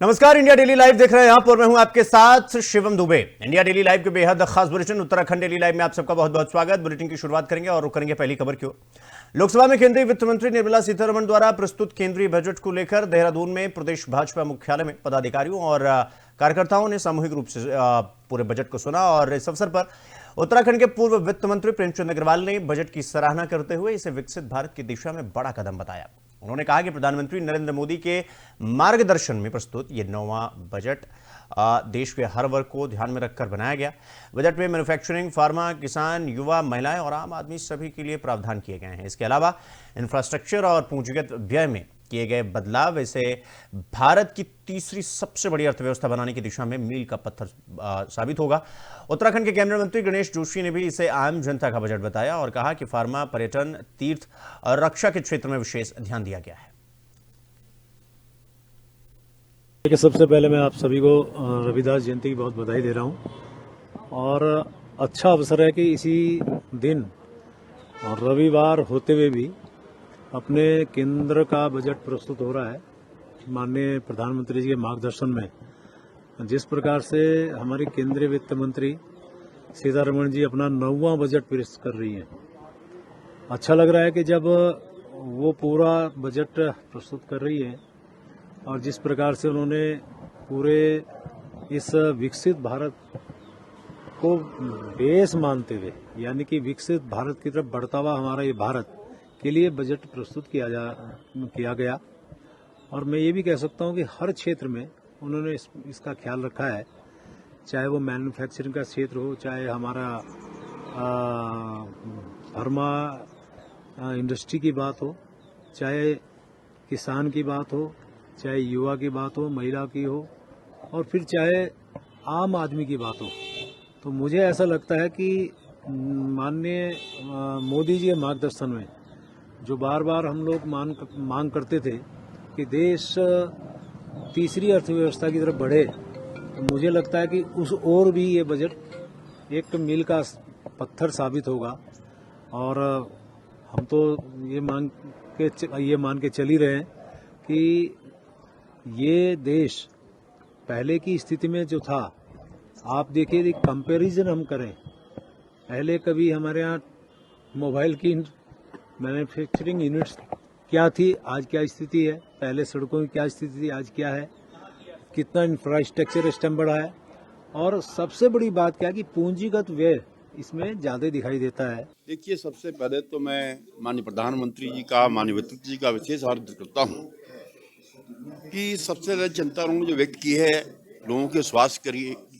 नमस्कार, India daily live देख रहे हैं आप और मैं हूं आपके साथ Shivam Dubey. India daily live के बेहद खास बुलेटिन उत्तराखंड डेली लाइव में आप सबका बहुत बहुत स्वागत। बुलेटिन की शुरुआत करेंगे और करेंगे पहली खबर की ओर। लोकसभा में केंद्रीय वित्त मंत्री निर्मला सीतारमण द्वारा प्रस्तुत केंद्रीय बजट को लेकर देहरादून में प्रदेश भाजपा मुख्यालय में पदाधिकारियों और कार्यकर्ताओं ने सामूहिक रूप से पूरे बजट को सुना और इस अवसर पर उत्तराखंड के पूर्व वित्त मंत्री प्रेमचंद अग्रवाल ने बजट की सराहना करते हुए इसे विकसित भारत की दिशा में बड़ा कदम बताया। उन्होंने कहा कि प्रधानमंत्री नरेंद्र मोदी के मार्गदर्शन में प्रस्तुत ये 9वां बजट देश के हर वर्ग को ध्यान में रखकर बनाया गया। बजट में मैन्युफैक्चरिंग, फार्मा, किसान, युवा, महिलाएं और आम आदमी सभी के लिए प्रावधान किए गए हैं। इसके अलावा इंफ्रास्ट्रक्चर और पूंजीगत व्यय में किए गए बदलाव इसे भारत की तीसरी सबसे बड़ी अर्थव्यवस्था बनाने की दिशा में मील का पत्थर साबित होगा। उत्तराखंड के कैबिनेट मंत्री गणेश जोशी ने भी इसे आम जनता का बजट बताया और कहा कि फार्मा, पर्यटन, तीर्थ और रक्षा के क्षेत्र में विशेष ध्यान दिया गया है। सबसे पहले मैं आप सभी को रविदास जयंती की बहुत बधाई दे रहा हूं और अच्छा अवसर है कि इसी दिन और रविवार होते हुए भी अपने केंद्र का बजट प्रस्तुत हो रहा है। माननीय प्रधानमंत्री जी के मार्गदर्शन में जिस प्रकार से हमारी केंद्रीय वित्त मंत्री सीतारमण जी अपना 9वां बजट पेश कर रही हैं, अच्छा लग रहा है कि जब वो पूरा बजट प्रस्तुत कर रही है और जिस प्रकार से उन्होंने पूरे इस विकसित भारत को बेस मानते हुए, यानी कि विकसित भारत की तरफ बढ़ता हुआ हमारा ये भारत के लिए बजट प्रस्तुत किया गया। और मैं ये भी कह सकता हूं कि हर क्षेत्र में उन्होंने इसका ख्याल रखा है, चाहे वो मैन्युफैक्चरिंग का क्षेत्र हो, चाहे हमारा फार्मा इंडस्ट्री की बात हो, चाहे किसान की बात हो, चाहे युवा की बात हो, महिला की हो और फिर चाहे आम आदमी की बात हो। तो मुझे ऐसा लगता है कि माननीय मोदी जी के मार्गदर्शन में जो बार बार हम लोग मांग करते थे कि देश तीसरी अर्थव्यवस्था की तरफ बढ़े, तो मुझे लगता है कि उस ओर भी ये बजट एक मील का पत्थर साबित होगा। और हम तो ये मान के चल ही रहे हैं कि ये देश पहले की स्थिति में जो था, आप देखिए कंपैरिजन हम करें, पहले कभी हमारे यहाँ मोबाइल की मैन्युफैक्चरिंग यूनिट्स क्या थी, आज क्या स्थिति है, पहले सड़कों की क्या स्थिति थी, आज क्या है, कितना इंफ्रास्ट्रक्चर इस टाइम बढ़ा है। और सबसे बड़ी बात क्या है कि पूंजीगत व्यय इसमें ज्यादा दिखाई देता है। देखिए, सबसे पहले तो मैं माननीय प्रधानमंत्री जी का, माननीय वित्त जी का विशेष आदर करता हूँ कि सबसे ज्यादा चिंता उन्होंने जो व्यक्त की है, लोगों के स्वास्थ्य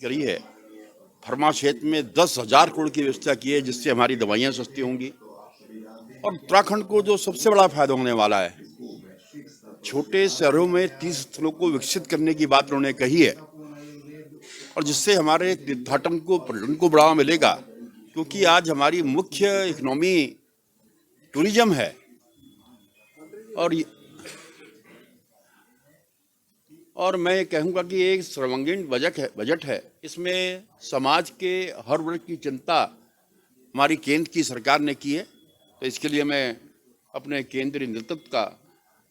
करी है। फार्मा क्षेत्र में 10,000 करोड़ की व्यवस्था की है जिससे हमारी दवाइयाँ सस्ती होंगी। और उत्तराखंड को जो सबसे बड़ा फायदा होने वाला है, छोटे शहरों में 30 स्थलों को विकसित करने की बात उन्होंने कही है और जिससे हमारे तीर्थाटन को, पर्यटन को बढ़ावा मिलेगा, क्योंकि आज हमारी मुख्य इकोनॉमी टूरिज्म है। और मैं कहूँगा कि एक सर्वांगीण बजट है। इसमें समाज के हर वर्ग की चिंता हमारी केंद्र की सरकार ने की है, तो इसके लिए मैं अपने केंद्रीय नेतृत्व का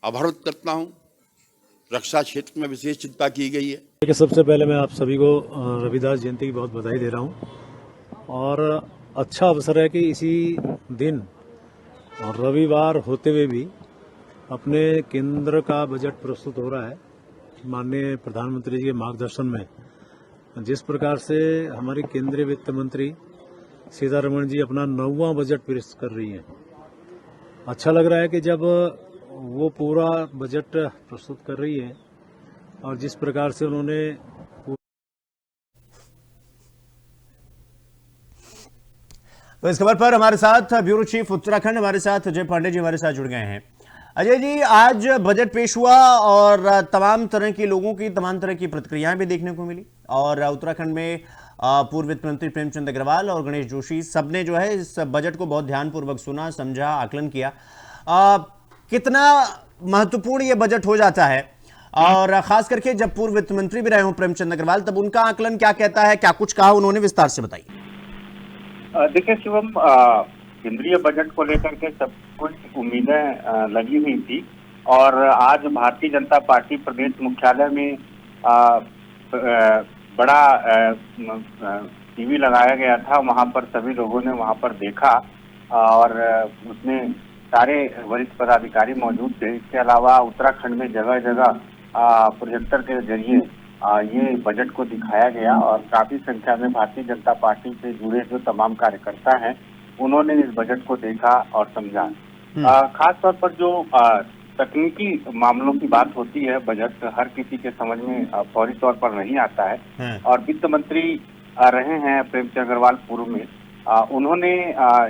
आभार व्यक्त करता हूँ। रक्षा क्षेत्र में विशेष चिंता की गई है। सबसे पहले मैं आप सभी को रविदास जयंती की बहुत बधाई दे रहा हूँ और अच्छा अवसर है कि इसी दिन और रविवार होते हुए भी अपने केंद्र का बजट प्रस्तुत हो रहा है। माननीय प्रधानमंत्री जी के मार्गदर्शन में जिस प्रकार से हमारी केंद्रीय वित्त मंत्री सीतारमण जी अपना 9वां बजट पेश कर रही हैं, अच्छा लग रहा है कि जब वो पूरा बजट प्रस्तुत कर रही है और जिस प्रकार से उन्होंने तो इस खबर पर हमारे साथ ब्यूरो चीफ उत्तराखंड हमारे साथ अजय पांडे जी हमारे साथ जुड़ गए हैं। अजय जी, आज बजट पेश हुआ और तमाम तरह के लोगों की तमाम तरह की प्रतिक्रियाएं भी देखने को मिली और उत्तराखंड में पूर्व वित्त मंत्री प्रेमचंद अग्रवाल और गणेश जोशी सबने जो है इस बजट को बहुत ध्यानपूर्वक सुना, समझा, आकलन किया। कितना महत्वपूर्ण ये बजट हो जाता है और खास करके जब पूर्व वित्त मंत्री भी रहे हों प्रेमचंद अग्रवाल, तब उनका आकलन क्या कहता है, क्या कुछ कहा उन्होंने, विस्तार से बताइए। देखिए शिवम, केंद्रीय बजट को लेकर के सब कुछ उम्मीदें लगी हुई थी और आज भारतीय जनता पार्टी प्रदेश मुख्यालय में बड़ा टीवी लगाया गया था, वहां पर सभी लोगों ने वहां पर देखा और उसमें सारे वरिष्ठ पदाधिकारी मौजूद थे। इसके अलावा उत्तराखंड में जगह जगह प्रोजेक्टर के जरिए ये बजट को दिखाया गया और काफी संख्या में भारतीय जनता पार्टी से जुड़े जो तमाम कार्यकर्ता हैं उन्होंने इस बजट को देखा और समझा। खास तौर पर जो तकनीकी मामलों की बात होती है, बजट हर किसी के समझ में फौरी तौर पर नहीं आता है और वित्त मंत्री रहे हैं प्रेमचंद अग्रवाल पूर्व में, उन्होंने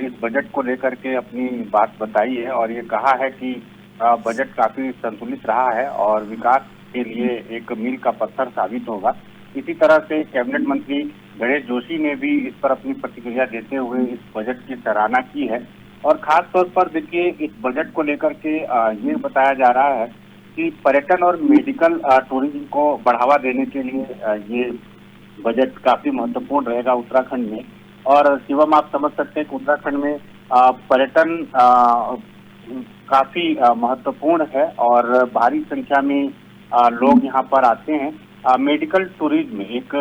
इस बजट को लेकर के अपनी बात बताई है और ये कहा है कि बजट काफी संतुलित रहा है और विकास के लिए एक मील का पत्थर साबित होगा। इसी तरह से कैबिनेट मंत्री गणेश जोशी ने भी इस पर अपनी प्रतिक्रिया देते हुए इस बजट की सराहना की है और खास तौर पर देखिए इस बजट को लेकर के ये बताया जा रहा है कि पर्यटन और मेडिकल टूरिज्म को बढ़ावा देने के लिए ये बजट काफी महत्वपूर्ण रहेगा उत्तराखंड में। और शिवम, आप समझ सकते हैं कि उत्तराखंड में पर्यटन काफी महत्वपूर्ण है और भारी संख्या में लोग यहाँ पर आते हैं। मेडिकल टूरिज्म एक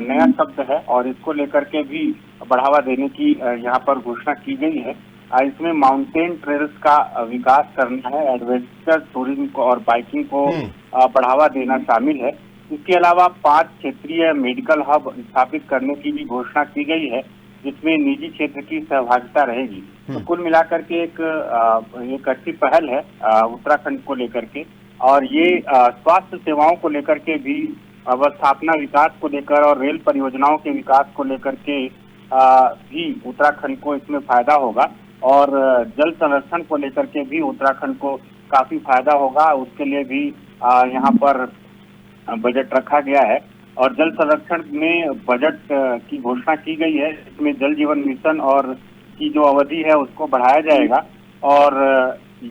नया शब्द है और इसको लेकर के भी बढ़ावा देने की यहाँ पर घोषणा की गई है। इसमें माउंटेन ट्रेल्स का विकास करना है, एडवेंचर टूरिज्म को और बाइकिंग को बढ़ावा देना शामिल है। इसके अलावा 5 क्षेत्रीय मेडिकल हब स्थापित करने की भी घोषणा की गई है जिसमें निजी क्षेत्र की सहभागिता रहेगी। तो कुल मिलाकर के एक अच्छी पहल है उत्तराखंड को लेकर के और ये स्वास्थ्य सेवाओं को लेकर के भी, अवस्थापना विकास को लेकर और रेल परियोजनाओं के विकास को लेकर के भी उत्तराखंड को इसमें फायदा होगा और जल संरक्षण को लेकर के भी उत्तराखंड को काफी फायदा होगा। उसके लिए भी यहाँ पर बजट रखा गया है और जल संरक्षण में बजट की घोषणा की गई है। इसमें जल जीवन मिशन और की जो अवधि है उसको बढ़ाया जाएगा और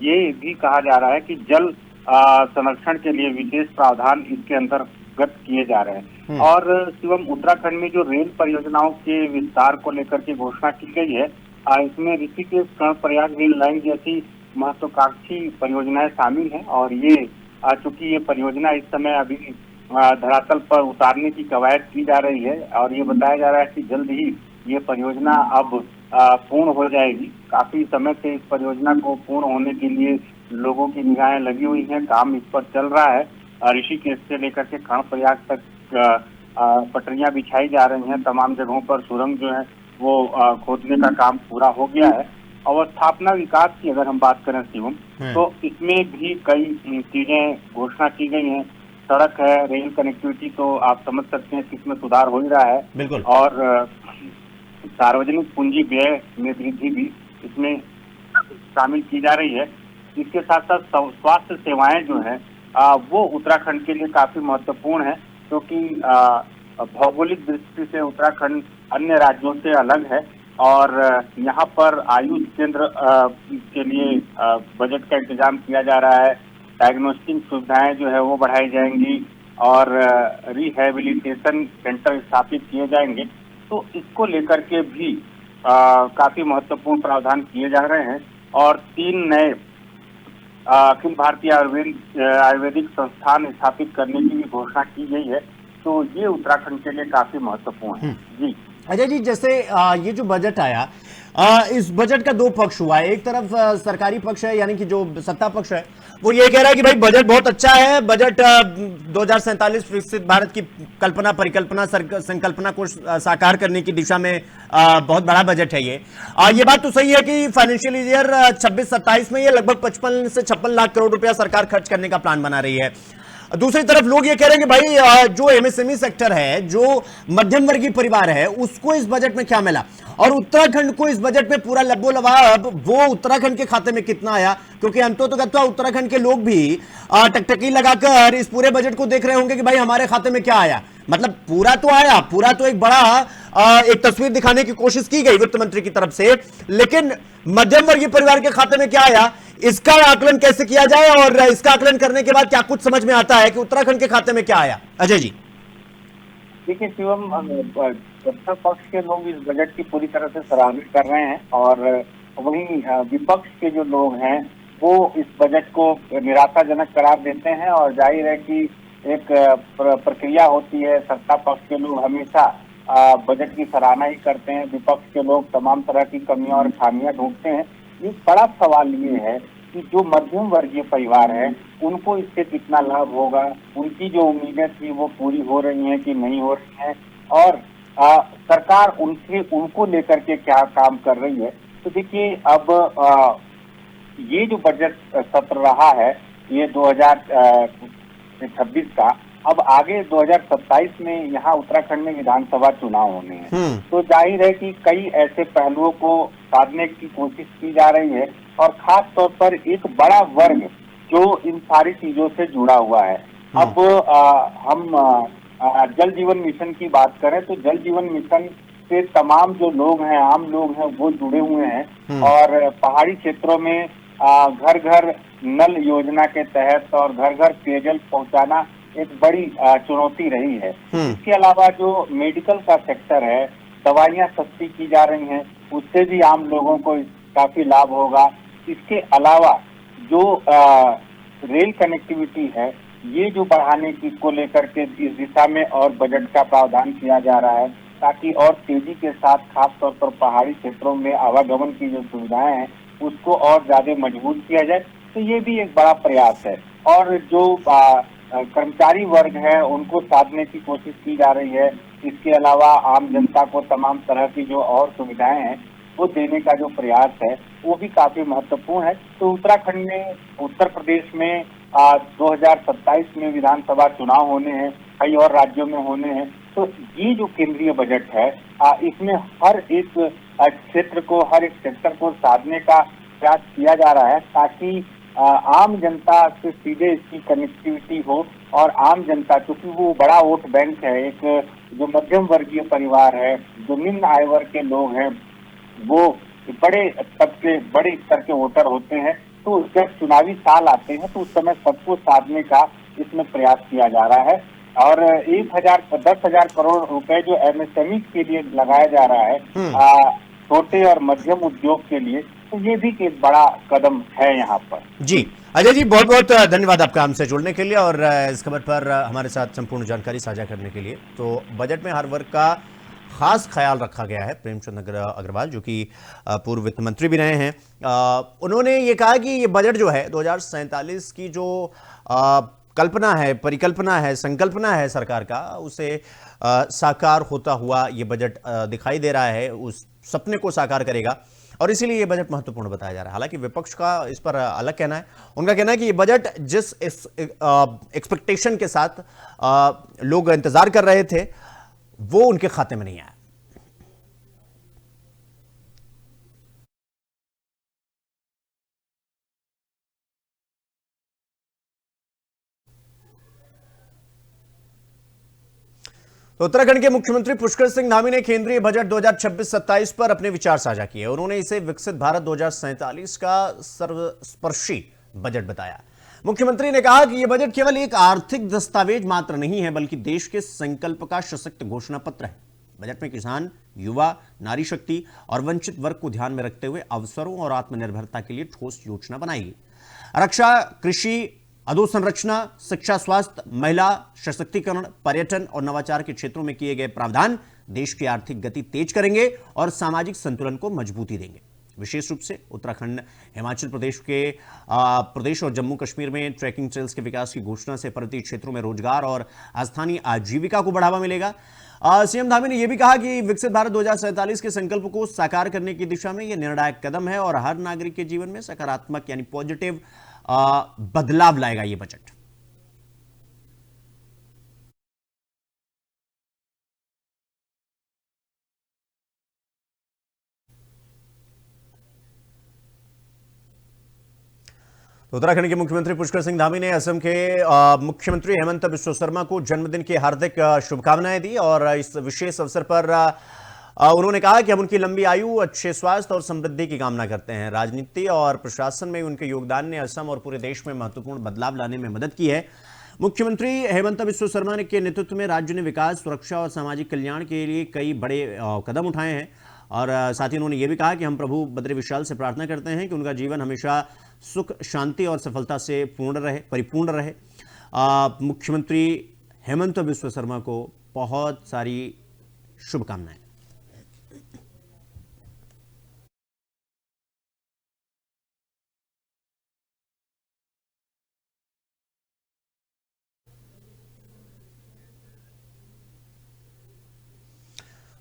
ये भी कहा जा रहा है कि जल संरक्षण के लिए विशेष प्रावधान इसके अंतर्गत किए जा रहे हैं। और शिवम, उत्तराखंड में जो रेल परियोजनाओं के विस्तार को लेकर के घोषणा की गई है, इसमें ऋषिकेश कर्णप्रयाग रेल लाइन जैसी महत्वाकांक्षी परियोजनाएं शामिल हैं और ये चूंकि ये परियोजना इस समय अभी धरातल पर उतारने की कवायद की जा रही है और ये बताया जा रहा है कि जल्द ही ये परियोजना अब पूर्ण हो जाएगी। काफी समय से इस परियोजना को पूर्ण होने के लिए लोगों की निगाहें लगी हुई हैं, काम इस पर चल रहा है। ऋषिकेश से लेकर के कर्णप्रयाग तक पटरियां बिछाई जा रही हैं, तमाम जगहों पर सुरंग जो है वो खोदने का काम पूरा हो गया है। अवस्थापना विकास की अगर हम बात करें शिवम, तो इसमें भी कई चीजें घोषणा की गई हैं। सड़क है, रेल कनेक्टिविटी तो आप समझ सकते हैं कि इसमें सुधार हो ही रहा है। बिल्कुल। और सार्वजनिक पूंजी व्यय में वृद्धि भी इसमें शामिल की जा रही है। इसके साथ साथ स्वास्थ्य सेवाएं जो है वो उत्तराखंड के लिए काफी महत्वपूर्ण है क्योंकि भौगोलिक दृष्टि से उत्तराखंड अन्य राज्यों से अलग है और यहाँ पर आयुष केंद्र के लिए बजट का इंतजाम किया जा रहा है। डायग्नोस्टिक सुविधाएं जो है वो बढ़ाई जाएंगी और रिहेबिलिटेशन सेंटर स्थापित किए जाएंगे। तो इसको लेकर के भी काफी महत्वपूर्ण प्रावधान किए जा रहे हैं और 3 नए अखिल भारतीय आयुर्वेदिक संस्थान स्थापित करने की भी घोषणा की गई है। तो ये उत्तराखंड के लिए काफी महत्वपूर्ण है। जी अजय जी, जैसे ये जो बजट आया, इस बजट का 2 पक्ष हुआ है। एक तरफ सरकारी पक्ष है, यानी कि जो सत्ता पक्ष है वो ये कह रहा है कि भाई बजट बहुत अच्छा है, बजट 2047 विकसित भारत की कल्पना परिकल्पना संकल्पना को साकार करने की दिशा में बहुत बड़ा बजट है ये बात तो सही है कि फाइनेंशियल ईयर 26-27 में ये लगभग 55 से 56 लाख करोड़ रुपया सरकार खर्च करने का प्लान बना रही है। दूसरी तरफ लोग ये कह रहे हैं कि भाई जो एमएसएमई सेक्टर है, जो मध्यम वर्गीय परिवार है, उसको इस बजट में क्या मिला और उत्तराखंड को इस बजट में पूरा लब्बो लबाब वो उत्तराखंड के खाते में कितना आया, क्योंकि अंततः उत्तराखंड के लोग भी टकटकी लगाकर इस पूरे बजट को देख रहे होंगे कि भाई हमारे खाते में क्या आया। मतलब पूरा तो आया, पूरा तो एक बड़ा एक तस्वीर दिखाने की कोशिश की गई वित्त मंत्री की तरफ से, लेकिन मध्यम वर्गीय परिवार के खाते में क्या आया, इसका आकलन कैसे किया जाए और इसका आकलन करने के बाद क्या कुछ समझ में आता है कि उत्तराखंड के खाते में क्या आया। अजय जी, देखिए शिवम, सत्ता पक्ष के लोग इस बजट की पूरी तरह से सराहना कर रहे हैं और वहीं विपक्ष के जो लोग हैं वो इस बजट को निराशाजनक करार देते हैं और जाहिर है कि एक प्रक्रिया होती है। सत्ता पक्ष के लोग हमेशा बजट की सराहना ही करते हैं, विपक्ष के लोग तमाम तरह की कमियां और खामियां ढूंढते हैं। एक बड़ा सवाल ये है कि जो मध्यम वर्गीय परिवार है उनको इससे कितना लाभ होगा, उनकी जो उम्मीदें थी वो पूरी हो रही हैं कि नहीं हो रही हैं, और सरकार उनको लेकर के क्या काम कर रही है। तो देखिए, अब ये जो बजट सत्र रहा है ये 2026 का, अब आगे 2027 में यहाँ उत्तराखंड में विधानसभा चुनाव होने हैं। तो जाहिर है कि कई ऐसे पहलुओं को साधने की कोशिश की जा रही है, और खास तौर पर एक बड़ा वर्ग जो इन सारी चीजों से जुड़ा हुआ है। अब हम जल जीवन मिशन की बात करें तो जल जीवन मिशन से तमाम जो लोग हैं, आम लोग हैं, वो जुड़े हुए हैं। और पहाड़ी क्षेत्रों में घर घर नल योजना के तहत और घर घर पेयजल पहुंचाना एक बड़ी चुनौती रही है। इसके अलावा जो मेडिकल का सेक्टर है, दवाइयां सस्ती की जा रही हैं, उससे भी आम लोगों को काफी लाभ होगा। इसके अलावा जो रेल कनेक्टिविटी है, ये जो बढ़ाने की को लेकर के इस दिशा में और बजट का प्रावधान किया जा रहा है, ताकि और तेजी के साथ खास तौर पर पहाड़ी क्षेत्रों में आवागमन की जो सुविधाएं हैं उसको और ज्यादा मजबूत किया जाए। तो ये भी एक बड़ा प्रयास है। और जो कर्मचारी वर्ग है उनको साधने की कोशिश की जा रही है। इसके अलावा आम जनता को तमाम तरह की जो और सुविधाएं हैं वो देने का जो प्रयास है वो भी काफी महत्वपूर्ण है। तो उत्तराखंड में, उत्तर प्रदेश में 2027 में विधानसभा चुनाव होने हैं, कई और राज्यों में होने हैं। तो ये जो केंद्रीय बजट है इसमें हर एक क्षेत्र को, हर एक सेक्टर को साधने का प्रयास किया जा रहा है, ताकि आम जनता से सीधे इसकी कनेक्टिविटी हो। और आम जनता, क्योंकि वो बड़ा वोट बैंक है, एक जो मध्यम वर्गीय परिवार है, जो निम्न आय वर्ग के लोग हैं, वो बड़े स्तर के वोटर होते हैं। तो जब चुनावी साल आते हैं तो उस समय सबको साधने का इसमें प्रयास किया जा रहा है। और 10,000 करोड़ रुपए जो एमएसएमई के लिए लगाया जा रहा है, छोटे और मध्यम उद्योग के लिए, तो ये भी एक बड़ा कदम है यहाँ पर। जी अजय जी, बहुत बहुत धन्यवाद आपका हमसे जुड़ने के लिए और इस खबर पर हमारे साथ संपूर्ण जानकारी साझा करने के लिए। तो बजट में हर वर्ग का खास ख्याल रखा गया है। प्रेमचंद अग्रवाल, जो कि पूर्व वित्त मंत्री भी रहे हैं, उन्होंने ये कहा कि ये बजट जो है 2047 की जो कल्पना है, परिकल्पना है, संकल्पना है सरकार का, उसे साकार होता हुआ ये बजट दिखाई दे रहा है, उस सपने को साकार करेगा और इसीलिए ये बजट महत्वपूर्ण बताया जा रहा है। हालांकि विपक्ष का इस पर अलग कहना है। उनका कहना है कि ये बजट जिस एक्सपेक्टेशन के साथ लोग इंतजार कर रहे थे वो उनके खाते में नहीं आया। तो उत्तराखंड के मुख्यमंत्री पुष्कर सिंह धामी ने केंद्रीय बजट 2026-27 पर अपने विचार साझा किए। उन्होंने इसे विकसित भारत 2047 का सर्वस्पर्शी बजट बताया। मुख्यमंत्री ने कहा कि यह बजट केवल एक आर्थिक दस्तावेज मात्र नहीं है, बल्कि देश के संकल्प का सशक्त घोषणा पत्र है। बजट में किसान, युवा, नारी शक्ति और वंचित वर्ग को ध्यान में रखते हुए अवसरों और आत्मनिर्भरता के लिए ठोस योजना बनाई गई। रक्षा, कृषि, अधोसंरचना, शिक्षा, स्वास्थ्य, महिला सशक्तिकरण, पर्यटन और नवाचार के क्षेत्रों में किए गए प्रावधान देश की आर्थिक गति तेज करेंगे और सामाजिक संतुलन को मजबूती देंगे। विशेष रूप से उत्तराखंड, हिमाचल प्रदेश और जम्मू कश्मीर में ट्रैकिंग ट्रेल्स के विकास की घोषणा से पर्वतीय क्षेत्रों में रोजगार और स्थानीय आजीविका को बढ़ावा मिलेगा। सीएम धामी ने यह भी कहा कि विकसित भारत 2047 के संकल्प को साकार करने की दिशा में यह निर्णायक कदम है और हर नागरिक के जीवन में सकारात्मक यानी पॉजिटिव बदलाव लाएगा ये बजट। उत्तराखंड के मुख्यमंत्री पुष्कर सिंह धामी ने असम के मुख्यमंत्री हेमंत बिस्वा शर्मा को जन्मदिन की हार्दिक शुभकामनाएं दी और इस विशेष अवसर पर उन्होंने कहा कि हम उनकी लंबी आयु, अच्छे स्वास्थ्य और समृद्धि की कामना करते हैं। राजनीति और प्रशासन में उनके योगदान ने असम और पूरे देश में महत्वपूर्ण बदलाव लाने में मदद की है। मुख्यमंत्री हेमंत बिस्वा शर्मा के नेतृत्व में राज्य ने विकास, सुरक्षा और सामाजिक कल्याण के लिए कई बड़े कदम उठाए हैं और साथ ही उन्होंने ये भी कहा कि हम प्रभु बद्री विशाल से प्रार्थना करते हैं कि उनका जीवन हमेशा सुख, शांति और सफलता से परिपूर्ण रहे। मुख्यमंत्री हेमंत बिस्वा शर्मा को बहुत सारी शुभकामनाएं।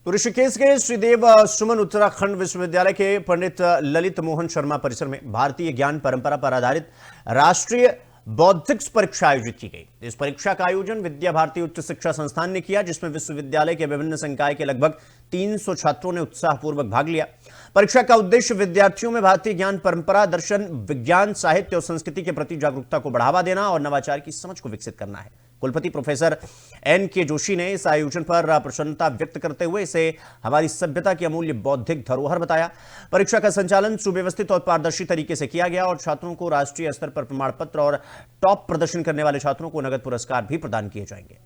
तो ऋषिकेश के श्रीदेव सुमन उत्तराखंड विश्वविद्यालय के पंडित ललित मोहन शर्मा परिसर में भारतीय ज्ञान परंपरा पर आधारित राष्ट्रीय बौद्धिक परीक्षा आयोजित की गई। इस परीक्षा का आयोजन विद्या भारती उच्च शिक्षा संस्थान ने किया, जिसमें विश्वविद्यालय के विभिन्न संकाय के लगभग 300 छात्रों ने उत्साहपूर्वक भाग लिया। परीक्षा का उद्देश्य विद्यार्थियों में भारतीय ज्ञान परंपरा, दर्शन, विज्ञान, साहित्य और संस्कृति के प्रति जागरूकता को बढ़ावा देना और नवाचार की समझ को विकसित करना है। कुलपति प्रोफेसर N.K. जोशी ने इस आयोजन पर प्रसन्नता व्यक्त करते हुए इसे हमारी सभ्यता की अमूल्य बौद्धिक धरोहर बताया। परीक्षा का संचालन सुव्यवस्थित और पारदर्शी तरीके से किया गया और छात्रों को राष्ट्रीय स्तर पर प्रमाण पत्र और टॉप प्रदर्शन करने वाले छात्रों को नगद पुरस्कार भी प्रदान किए जाएंगे।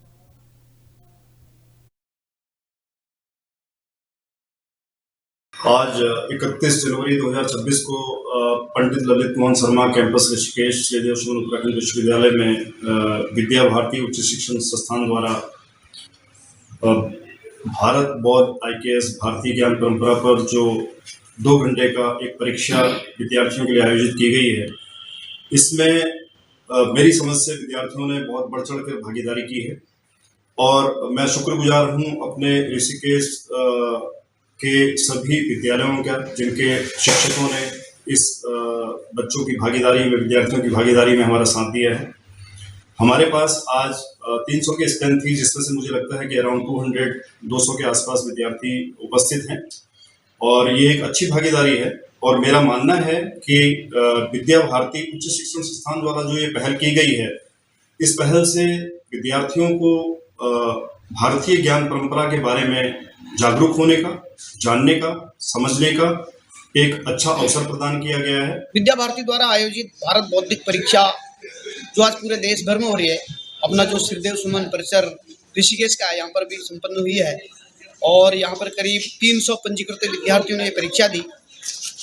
आज 31 जनवरी 2026 को पंडित ललित मोहन शर्मा कैंपस ऋषिकेश श्रीदेव सुमन उत्तराखंड विश्वविद्यालय में विद्या भारती उच्च शिक्षण संस्थान द्वारा भारत बौद्ध IKS भारतीय ज्ञान परंपरा पर जो 2 घंटे का एक परीक्षा विद्यार्थियों के लिए आयोजित की गई है, इसमें मेरी समझ से विद्यार्थियों ने बहुत बढ़ चढ़ कर भागीदारी की है और मैं शुक्रगुजार हूँ अपने ऋषिकेश के सभी विद्यालयों का, जिनके शिक्षकों ने इस बच्चों की भागीदारी में, विद्यार्थियों की भागीदारी में हमारा साथ दिया है। हमारे पास आज 300 की स्ट्रेंथ थी, जिसमें से मुझे लगता है कि अराउंड 200 के आसपास विद्यार्थी उपस्थित हैं और ये एक अच्छी भागीदारी है। और मेरा मानना है कि विद्या भारती उच्च शिक्षण संस्थान द्वारा जो ये पहल की गई है, इस पहल से विद्यार्थियों को भारतीय ज्ञान परंपरा के बारे में जागरूक होने का, जानने का, समझने का एक अच्छा अवसर प्रदान किया गया है। विद्या भारती द्वारा आयोजित भारत बौद्धिक परीक्षा जो आज पूरे देश भर में हो रही है, अपना जो श्रीदेव सुमन परिसर ऋषिकेश का है, यहाँ पर भी संपन्न हुई है और यहाँ पर करीब 300 पंजीकृत विद्यार्थियों ने ये परीक्षा दी।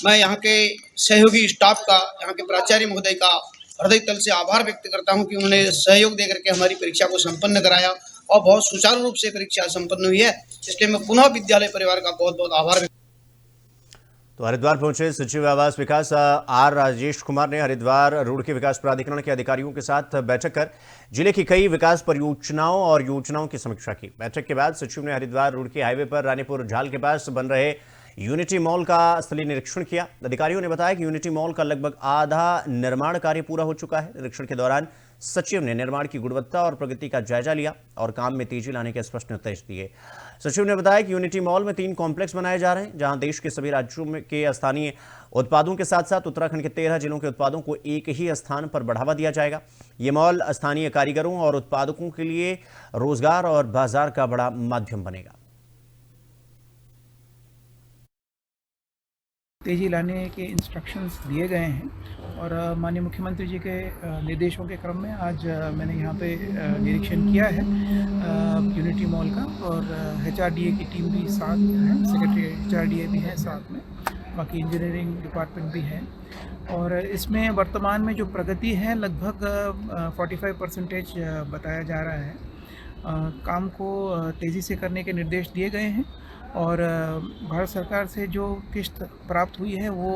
मैं यहाँ के सहयोगी स्टाफ का, यहाँ के प्राचार्य महोदय का हृदय तल से आभार व्यक्त करता हूँ कि उन्होंने सहयोग दे करके हमारी परीक्षा को संपन्न कराया और बहुत सुचारू रूप से परीक्षा संपन्न हुई है। इसलिए मैं पुनः विद्यालय परिवार का बहुत बहुत आभार व्यक्त। तो हरिद्वार पहुंचे सचिव आवास विकास आर राजेश कुमार ने हरिद्वार रुड़की विकास प्राधिकरण के अधिकारियों के साथ बैठक कर जिले की कई विकास परियोजनाओं और योजनाओं की समीक्षा की। बैठक के बाद सचिव ने हरिद्वार रुड़की हाईवे पर रानीपुर झाल के पास बन रहे यूनिटी मॉल का स्थलीय निरीक्षण किया। अधिकारियों ने बताया कि यूनिटी मॉल का लगभग आधा निर्माण कार्य पूरा हो चुका है। निरीक्षण के दौरान सचिव ने निर्माण की गुणवत्ता और प्रगति का जायजा लिया और काम में तेजी लाने के स्पष्ट निर्देश दिए। सचिव ने बताया कि यूनिटी मॉल में 3 कॉम्प्लेक्स बनाए जा रहे हैं, जहां देश के सभी राज्यों में के स्थानीय उत्पादों के साथ साथ उत्तराखंड के 13 जिलों के उत्पादों को एक ही स्थान पर बढ़ावा दिया जाएगा। ये मॉल स्थानीय कारीगरों और उत्पादकों के लिए रोजगार और बाजार का बड़ा माध्यम बनेगा। तेजी लाने के इंस्ट्रक्शंस दिए गए हैं और माननीय मुख्यमंत्री जी के निर्देशों के क्रम में आज मैंने यहाँ पे निरीक्षण किया है यूनिटी मॉल का और HRDA की टीम भी साथ है, सेक्रेटरी HRDA भी है साथ में, बाकी इंजीनियरिंग डिपार्टमेंट भी है और इसमें वर्तमान में जो प्रगति है लगभग 45% बताया जा रहा है। काम को तेज़ी से करने के निर्देश दिए गए हैं और भारत सरकार से जो किस्त प्राप्त हुई है वो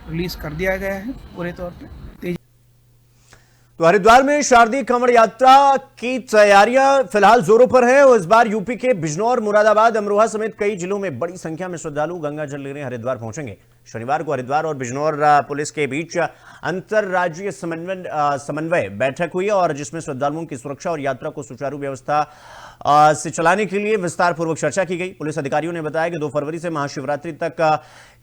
रिलीज़ कर दिया गया है पूरे तौर पे। तो हरिद्वार में शारदीय कांवड़ यात्रा की तैयारियां फिलहाल जोरों पर है और इस बार यूपी के बिजनौर, मुरादाबाद, अमरोहा समेत कई जिलों में बड़ी संख्या में श्रद्धालु गंगा जल लेने हरिद्वार पहुंचेंगे। शनिवार को हरिद्वार और बिजनौर पुलिस के बीच अंतरराज्यीय समन्वय बैठक हुई और जिसमें श्रद्धालुओं की सुरक्षा और यात्रा को सुचारू व्यवस्था से चलाने के लिए विस्तार पूर्वक चर्चा की गई। पुलिस अधिकारियों ने बताया कि 2 फरवरी से महाशिवरात्रि तक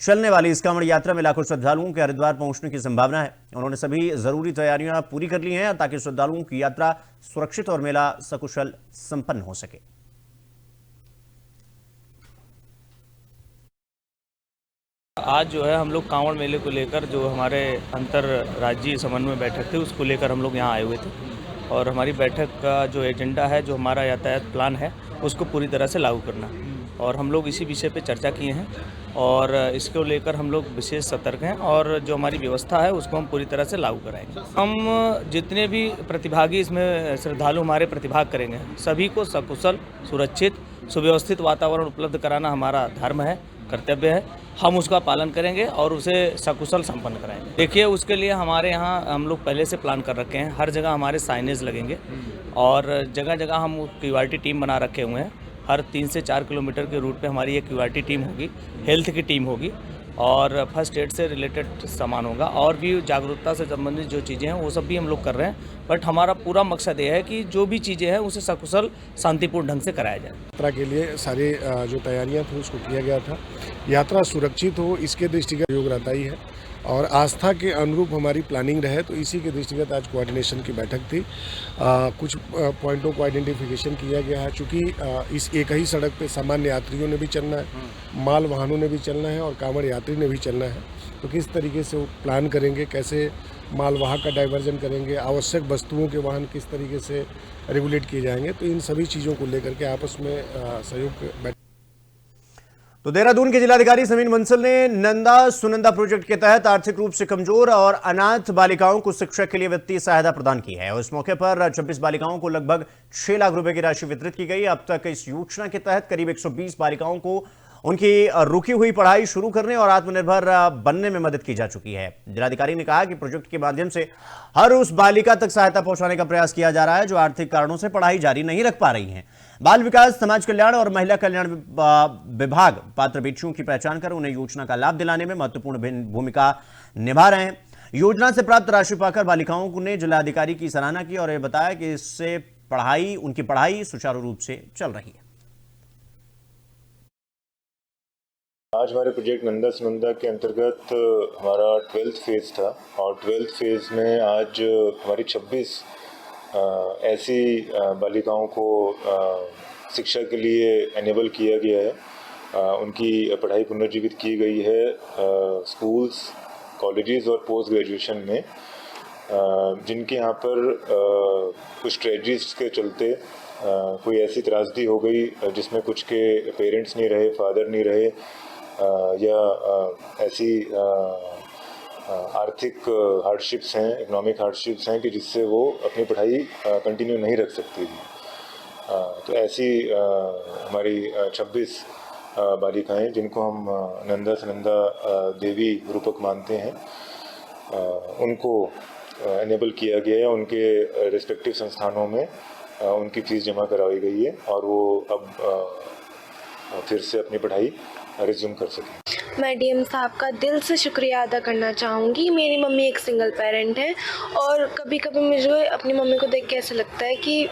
चलने वाली इस कांवड़ यात्रा में लाखों श्रद्धालुओं के हरिद्वार पहुंचने की संभावना है। उन्होंने सभी जरूरी तैयारियां पूरी कर ली हैं ताकि श्रद्धालुओं की यात्रा सुरक्षित और मेला सकुशल संपन्न हो सके। आज जो है हम लोग कांवड़ मेले को लेकर जो हमारे अंतरराज्यीय समन्वय बैठक थी उसको लेकर हम लोग यहाँ आए हुए थे और हमारी बैठक का जो एजेंडा है, जो हमारा यातायात प्लान है, उसको पूरी तरह से लागू करना। और हम लोग इसी विषय पे चर्चा किए हैं और इसको लेकर हम लोग विशेष सतर्क हैं और जो हमारी व्यवस्था है उसको हम पूरी तरह से लागू कराएंगे। हम जितने भी प्रतिभागी इसमें श्रद्धालु हमारे प्रतिभाग करेंगे सभी को सकुशल, सुरक्षित, सुव्यवस्थित वातावरण उपलब्ध कराना हमारा धर्म है, कर्तव्य है। हम उसका पालन करेंगे और उसे सकुशल संपन्न कराएंगे। देखिए, उसके लिए हमारे यहाँ हम लोग पहले से प्लान कर रखे हैं। हर जगह हमारे साइनेज लगेंगे और जगह जगह हम क्यूआरटी टीम बना रखे हुए हैं। हर 3 से 4 किलोमीटर के रूट पे हमारी एक क्यूआरटी टीम होगी, हेल्थ की टीम होगी और फर्स्ट एड से रिलेटेड सामान होगा और भी जागरूकता से संबंधित जो चीज़ें हैं वो सब भी हम लोग कर रहे हैं। बट हमारा पूरा मकसद ये है कि जो भी चीज़ें हैं उसे सकुशल, शांतिपूर्ण ढंग से कराया जाए। यात्रा के लिए सारे जो तैयारियां थी उसको किया गया था। यात्रा सुरक्षित हो इसके दृष्टिगत योग रहता ही है और आस्था के अनुरूप हमारी प्लानिंग रहे, तो इसी के दृष्टिगत आज कोऑर्डिनेशन की बैठक थी। कुछ पॉइंटों को आइडेंटिफिकेशन किया गया है। चूँकि इस एक ही सड़क पे सामान्य यात्रियों ने भी चलना है, माल वाहनों ने भी चलना है और कांवड़ यात्री ने भी चलना है, तो किस तरीके से वो प्लान करेंगे, कैसे मालवाहक का डाइवर्जन करेंगे, आवश्यक वस्तुओं के वाहन किस तरीके से रेगुलेट किए जाएंगे, तो इन सभी चीज़ों को लेकर के आपस में सहयोग। तो देहरादून के जिलाधिकारी समीन बंसल ने नंदा सुनंदा प्रोजेक्ट के तहत आर्थिक रूप से कमजोर और अनाथ बालिकाओं को शिक्षा के लिए वित्तीय सहायता प्रदान की है और इस मौके पर 26 बालिकाओं को लगभग 6 लाख रुपए की राशि वितरित की गई। अब तक इस योजना के तहत करीब 120 बालिकाओं को उनकी रुकी हुई पढ़ाई शुरू करने और आत्मनिर्भर बनने में मदद की जा चुकी है। जिलाधिकारी ने कहा कि प्रोजेक्ट के माध्यम से हर उस बालिका तक सहायता पहुंचाने का प्रयास किया जा रहा है जो आर्थिक कारणों से पढ़ाई जारी नहीं रख पा रही हैं। बाल विकास, समाज कल्याण और महिला कल्याण विभाग पात्र बेटियों की पहचान कर उन्हें योजना का लाभ दिलाने में महत्वपूर्ण भूमिका निभा रहे हैं। योजना से प्राप्त राशि पाकर बालिकाओं ने जिलाधिकारी की सराहना की और यह बताया कि इससे उनकी पढ़ाई सुचारू रूप से चल रही है। आज हमारे प्रोजेक्ट नंदा सुनंदा के अंतर्गत हमारा 12th फेज़ था और 12th फेज़ में आज हमारी 26 ऐसी बालिकाओं को शिक्षा के लिए एनेबल किया गया है। उनकी पढ़ाई पुनर्जीवित की गई है स्कूल्स, कॉलेजेस और पोस्ट ग्रेजुएशन में, जिनके यहाँ पर कुछ ट्रेजेडीज के चलते कोई ऐसी त्रासदी हो गई जिसमें कुछ के पेरेंट्स नहीं रहे, फादर नहीं रहे या ऐसी आर्थिक हार्डशिप्स हैं, इकोनॉमिक हार्डशिप्स हैं कि जिससे वो अपनी पढ़ाई कंटिन्यू नहीं रख सकती थी। तो ऐसी हमारी 26 बालिकाएं जिनको हम नंदा सुनंदा देवी रूपक मानते हैं, उनको एनेबल किया गया है। उनके रिस्पेक्टिव संस्थानों में उनकी फीस जमा करवाई गई है और वो अब फिर से अपनी पढ़ाई रिज्यूम कर सकें। मैं डीएम साहब का दिल से शुक्रिया अदा करना चाहूँगी। मेरी मम्मी एक सिंगल पेरेंट है और कभी कभी मुझे अपनी मम्मी को देख के ऐसा लगता है कि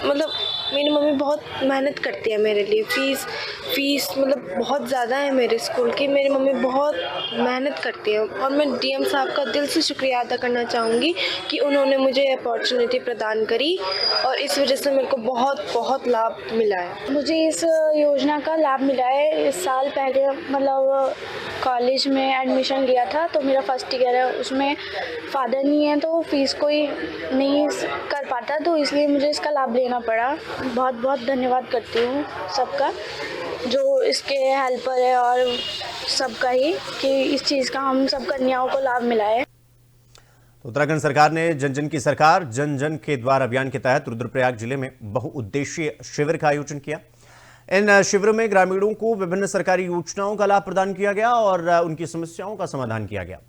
मतलब मेरी मम्मी बहुत मेहनत करती है मेरे लिए। फ़ीस मतलब बहुत ज़्यादा है मेरे स्कूल की। मेरी मम्मी बहुत मेहनत करती है और मैं डीएम साहब का दिल से शुक्रिया अदा करना चाहूँगी कि उन्होंने मुझे अपॉर्चुनिटी प्रदान करी और इस वजह से मेरे को बहुत लाभ मिला है। मुझे इस योजना का लाभ मिला है। इस साल पहले मतलब कॉलेज में एडमिशन लिया था तो मेरा फर्स्ट ईयर है, उसमें फादर नहीं है तो फीस कोई नहीं कर पाता, तो इसलिए मुझे इसका लाभ लेना पड़ा। बहुत धन्यवाद करती हूँ सबका जो इसके हेल्पर है और सबका ही कि इस चीज़ का हम सब कन्याओं को लाभ मिला है। उत्तराखंड सरकार ने जन जन की सरकार जन जन के द्वार अभियान के तहत रुद्रप्रयाग जिले में बहुउद्देशीय शिविर का आयोजन किया। इन शिविरों में ग्रामीणों को विभिन्न सरकारी योजनाओं का लाभ प्रदान किया गया और उनकी समस्याओं का समाधान किया गया।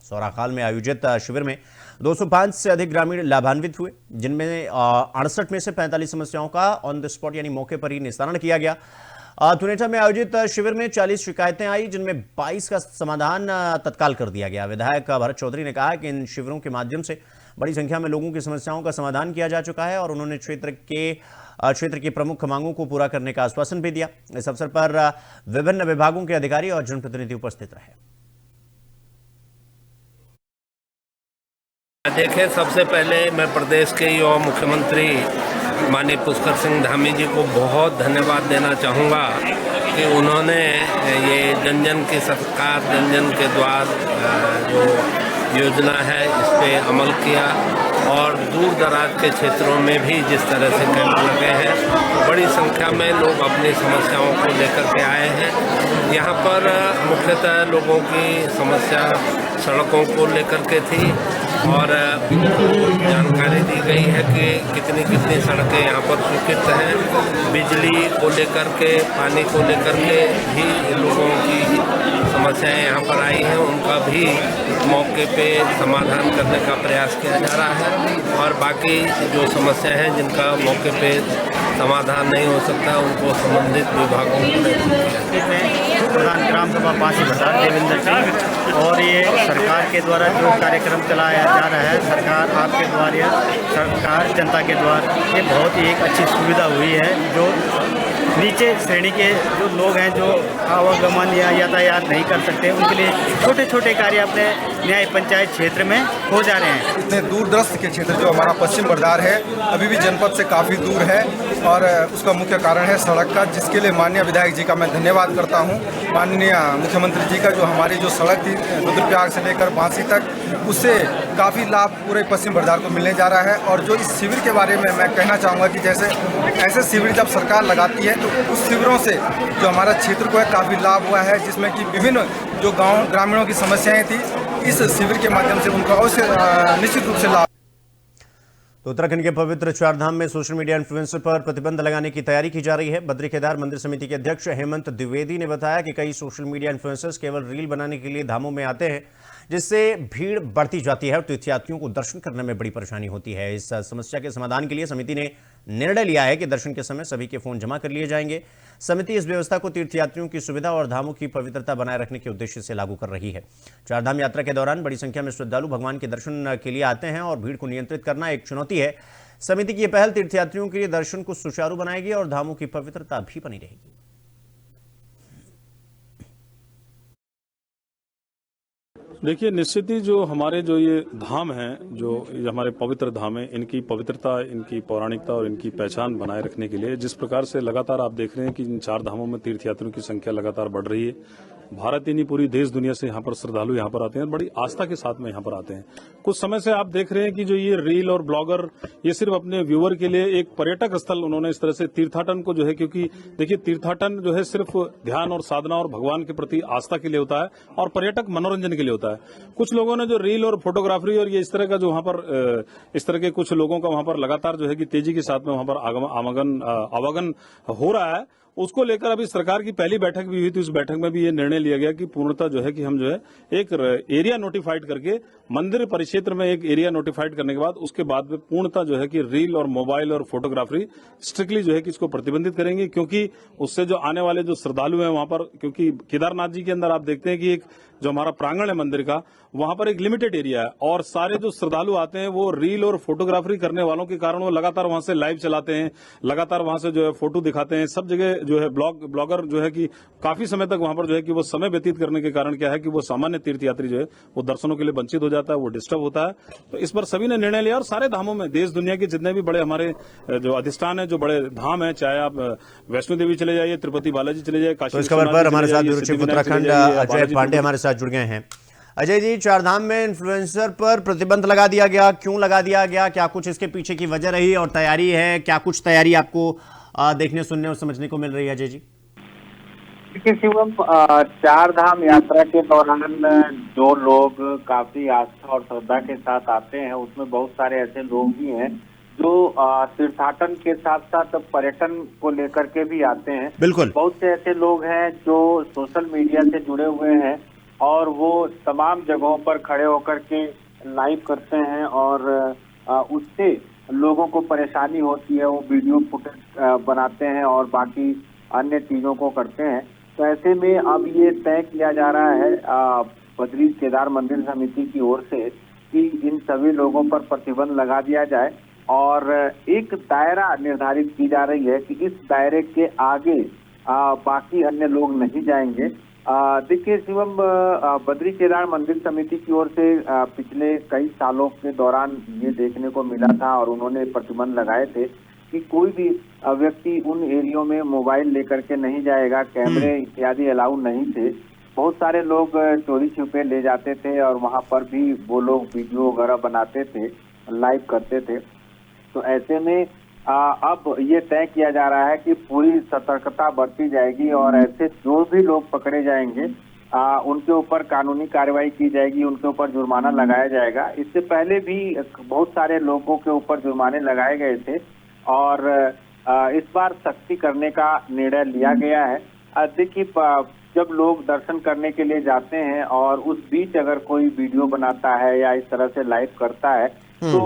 सौराखाल में आयोजित शिविर में 205 से अधिक ग्रामीण लाभान्वित हुए, जिनमें 68 में से 45 समस्याओं का ऑन द स्पॉट यानी मौके पर ही निस्तारण किया गया। थुनेठा में आयोजित शिविर में 40 शिकायतें आई, जिनमें 22 का समाधान तत्काल कर दिया गया। विधायक भरत चौधरी ने कहा कि इन शिविरों के माध्यम से बड़ी संख्या में लोगों की समस्याओं का समाधान किया जा चुका है और उन्होंने क्षेत्र की प्रमुख मांगों को पूरा करने का आश्वासन भी दिया। इस अवसर पर विभिन्न विभागों के अधिकारी और जनप्रतिनिधि उपस्थित रहे। देखिए, सबसे पहले मैं प्रदेश के युवा मुख्यमंत्री माननीय पुष्कर सिंह धामी जी को बहुत धन्यवाद देना चाहूँगा कि उन्होंने ये जन जन की सरकार जन जन के द्वार जो योजना है इस पर अमल किया और दूर दराज के क्षेत्रों में भी जिस तरह से कैंप लगे हैं, बड़ी संख्या में लोग अपनी समस्याओं को लेकर के आए हैं। यहाँ पर मुख्यतः लोगों की समस्या सड़कों को लेकर के थी और जानकारी दी गई है कि कितनी सड़कें यहाँ पर स्वीकृत हैं। बिजली को लेकर के, पानी को लेकर के भी लोगों की समस्याएं यहाँ पर आई हैं, उनका भी मौके पे समाधान करने का प्रयास किया जा रहा है। और बाकी जो समस्याएं हैं जिनका मौके पे समाधान नहीं हो सकता, उनको संबंधित विभागों को प्रधान ग्राम सभा पासी प्रसाद देवेंद्र सिंह। और ये सरकार के द्वारा जो कार्यक्रम चलाया जा रहा है, सरकार आपके द्वारा, सरकार जनता के द्वारा, ये बहुत ही एक अच्छी सुविधा हुई है। जो नीचे श्रेणी के जो लोग हैं, जो आवागमन या यातायात नहीं कर सकते, उनके लिए छोटे छोटे कार्य अपने न्याय पंचायत क्षेत्र में हो जा रहे हैं। इतने दूर दराज के क्षेत्र जो हमारा पश्चिम बर्दार है, अभी भी जनपद से काफ़ी दूर है और उसका मुख्य कारण है सड़क का, जिसके लिए माननीय विधायक जी का मैं धन्यवाद करता हूं। माननीय मुख्यमंत्री जी का जो हमारी जो सड़क थी रुद्रप्रयाग से लेकर बांसी तक, उससे काफ़ी लाभ पूरे पश्चिम बर्दार को मिलने जा रहा है। और जो इस शिविर के बारे में मैं कहना चाहूँगा कि जैसे ऐसे शिविर जब सरकार लगाती है तो उस शिविरों से जो हमारा क्षेत्र को है काफ़ी लाभ हुआ है, जिसमें कि विभिन्न जो गाँव ग्रामीणों की समस्याएँ थी, इस शिविर के माध्यम से उनका अवश्य निश्चित रूप से लाभ। तो उत्तराखंड के पवित्र चारधाम में सोशल मीडिया इन्फ्लुएंसर पर प्रतिबंध लगाने की तैयारी की जा रही है। बद्री केदार मंदिर समिति के अध्यक्ष हेमंत द्विवेदी ने बताया कि कई सोशल मीडिया इन्फ्लुएंसर्स केवल रील बनाने के लिए धामों में आते हैं, जिससे भीड़ बढ़ती जाती है और तीर्थयात्रियों को दर्शन करने में बड़ी परेशानी होती है। इस समस्या के समाधान के लिए समिति ने निर्णय लिया है कि दर्शन के समय सभी के फोन जमा कर लिए जाएंगे। समिति इस व्यवस्था को तीर्थयात्रियों की सुविधा और धामों की पवित्रता बनाए रखने के उद्देश्य से लागू कर रही है। चारधाम यात्रा के दौरान बड़ी संख्या में श्रद्धालु भगवान के दर्शन के लिए आते हैं और भीड़ को नियंत्रित करना एक चुनौती है। समिति की यह पहल तीर्थयात्रियों के लिए दर्शन को सुचारू बनाएगी और धामों की पवित्रता भी बनी रहेगी। देखिए, निश्चित ही जो हमारे जो ये धाम हैं, जो हमारे पवित्र धाम हैं, इनकी पवित्रता, इनकी पौराणिकता और इनकी पहचान बनाए रखने के लिए जिस प्रकार से लगातार आप देख रहे हैं कि इन 4 धामों में तीर्थयात्रियों की संख्या लगातार बढ़ रही है। भारत ही नहीं, पूरी देश दुनिया से यहाँ पर श्रद्धालु यहाँ पर आते हैं, बड़ी आस्था के साथ में यहाँ पर आते हैं। कुछ समय से आप देख रहे हैं कि जो ये रील और ब्लॉगर, ये सिर्फ अपने व्यूअर के लिए एक पर्यटक स्थल उन्होंने इस तरह से तीर्थाटन को जो है, क्योंकि देखिए तीर्थाटन जो है सिर्फ ध्यान और साधना और भगवान के प्रति आस्था के लिए होता है और पर्यटक मनोरंजन के लिए होता है। कुछ लोगों ने जो रील और फोटोग्राफी और ये इस तरह का जो वहां पर इस तरह के कुछ लोगों का वहां पर लगातार जो है कि तेजी के साथ में वहां पर आवागमन हो रहा है, उसको लेकर अभी सरकार की पहली बैठक भी हुई थी। उस बैठक में भी ये निर्णय लिया गया कि पूर्णतः जो है कि हम जो है एक एरिया नोटिफाइड करके, मंदिर परिक्षेत्र में एक एरिया नोटिफाइड करने के बाद उसके बाद में पूर्णतः जो है कि रील और मोबाइल और फोटोग्राफी स्ट्रिक्टली जो है कि इसको प्रतिबंधित करेंगे, क्योंकि उससे जो आने वाले जो श्रद्धालु हैं वहां पर, क्योंकि केदारनाथ जी के अंदर आप देखते हैं कि एक जो हमारा प्रांगण है मंदिर का, वहां पर एक लिमिटेड एरिया है और सारे जो श्रद्धालु आते हैं वो रील और फोटोग्राफी करने वालों के कारण वो लगातार वहां से लाइव चलाते हैं, लगातार वहां से जो है फोटो दिखाते हैं। सब जगह जो है ब्लॉगर जो है कि काफी समय तक वहां पर जो है कि वो समय व्यतीत करने के कारण क्या है कि वो सामान्य तीर्थयात्री जो है वो दर्शनों के लिए वंचित हो जाता है, वो डिस्टर्ब होता है। तो इस पर सभी ने निर्णय लिया और सारे धामों में, देश दुनिया के जितने भी बड़े हमारे जो अधिष्ठान है, जो बड़े धाम है, चाहे आप वैष्णो देवी चले जाइए, तिरुपति बालाजी चले जाइए, काशी। तो इस खबर पर हमारे साथ ब्यूरो चीफ उत्तराखंड अजय पांडे हमारे साथ जुड़ गए हैं। अजय जी, चारधाम में इन्फ्लुएंसर पर प्रतिबंध लगा दिया गया, क्यों लगा दिया गया, क्या कुछ इसके पीछे की वजह रही और तैयारी है, क्या कुछ तैयारी आपको देखने, सुनने और समझने को मिल रही है अजय जी? देखिए शिवम, चारधाम यात्रा के दौरान जो लोग काफी आस्था और श्रद्धा के साथ आते हैं, उसमें बहुत सारे ऐसे लोग भी हैं जो तीर्थाटन के साथ साथ पर्यटन को लेकर के भी आते हैं। बिल्कुल, बहुत से ऐसे लोग हैं जो सोशल मीडिया से जुड़े हुए हैं और वो तमाम जगहों पर खड़े होकर के लाइव करते हैं और उससे लोगों को परेशानी होती है, वो वीडियो फुटेज बनाते हैं और बाकी अन्य चीजों को करते हैं। तो ऐसे में अब ये तय किया जा रहा है बद्री केदार मंदिर समिति की ओर से कि इन सभी लोगों पर प्रतिबंध लगा दिया जाए और एक दायरा निर्धारित की जा रही है कि इस दायरे के आगे बाकी अन्य लोग नहीं जाएंगे। देखिए शिवम, बद्री केदार मंदिर समिति की ओर से पिछले कई सालों के दौरान ये देखने को मिला था और उन्होंने प्रतिबंध लगाए थे कि कोई भी व्यक्ति उन एरियो में मोबाइल लेकर के नहीं जाएगा, कैमरे इत्यादि अलाउ नहीं थे। बहुत सारे लोग चोरी छुपे ले जाते थे और वहां पर भी वो लोग वीडियो वगैरह बनाते थे। लाइव करते थे। तो ऐसे में अब ये तय किया जा रहा है कि पूरी सतर्कता बरती जाएगी और ऐसे जो भी लोग पकड़े जाएंगे उनके ऊपर कानूनी कार्रवाई की जाएगी, उनके ऊपर जुर्माना लगाया जाएगा। इससे पहले भी बहुत सारे लोगों के ऊपर जुर्माने लगाए गए थे और इस बार सख्ती करने का निर्णय लिया गया है। देखिए, जब लोग दर्शन करने के लिए जाते हैं और उस बीच अगर कोई वीडियो बनाता है या इस तरह से लाइव करता है तो